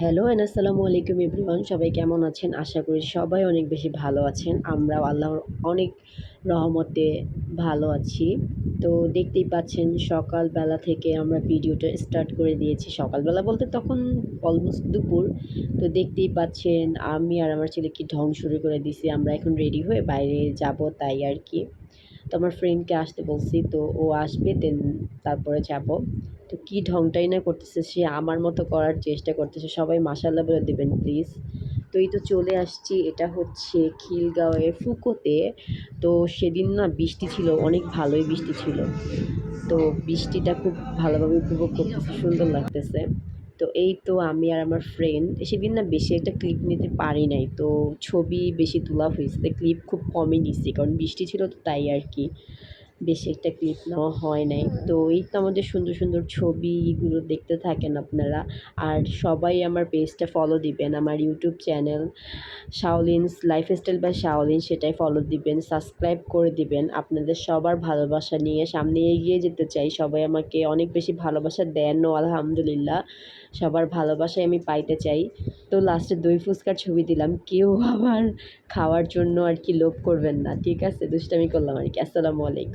Hello and আসসালামু আলাইকুম everyone, সবাই কেমন আছেন? আশা করি সবাই অনেক বেশি ভালো আছেন। আমরাও আল্লাহর অনেক রহমতে ভালো আছি। তো দেখতেই পাচ্ছেন সকালবেলা থেকে আমরা ভিডিওটা স্টার্ট করে দিয়েছি। সকালবেলা বলতে তখন অলমোস্ট দুপুর। তো দেখতেই পাচ্ছেন আমি আর আমার ছেলে কি ঢং শুরু করে দিছি। আমরা এখন রেডি হয়ে বাইরে যাব তাই আরকি। তো আমার ফ্রেন্ডকে আসতে বলছি, তো ও আসবে দেন তারপরে যাব। তো কী ঢংটাই না করতেছে, সে আমার মতো করার চেষ্টা করতেছে। সবাই মাশাআল্লাহ বলে দিবেন প্লিজ। তো এই তো চলে আসছি, এটা হচ্ছে খিলগাঁওয়ের ফুকোতে। তো সেদিন না বৃষ্টি ছিল, অনেক ভালোই বৃষ্টি ছিল। তো বৃষ্টিটা খুব ভালোভাবে উপভোগ করতেছি, সুন্দর লাগতেছে। তো এই তো আমি আর আমার ফ্রেন্ড সেদিন না বেশি একটা ক্লিপ নিতে পারি নাই। তো ছবি বেশি তোলা হইছে, ক্লিপ খুব কমই নিছি কারণ বৃষ্টি ছিল তো তাই আরকি। বেশি একটা ক্লিপ নেওয়া হয় নাই। তো এই তো আমাদের সুন্দর, সুন্দর ছবিগুলো দেখতে থাকেন আপনারা। আর সবাই আমার পেজটা ফলো দিবেন। আমার YouTube channel Shaolin's lifestyle by Shaolin, সেটাই ফলো দিবেন, সাবস্ক্রাইব করে দিবেন। আপনাদের সবার ভালোবাসা নিয়ে সামনে এগিয়ে যেতে চাই। সবাই আমাকে অনেক বেশি ভালোবাসা দেনও আলহামদুলিল্লাহ। সবার ভালোবাসাই আমি পাইতে চাই। তো লাস্টে দই ফুচকার ছবি দিলাম। কেউ আবার খাওয়ার জন্য আরকি লোভ করবেন না। ঠিক আছে? দুষ্টামি করলাম আরকি। আসসালামু আলাইকুম।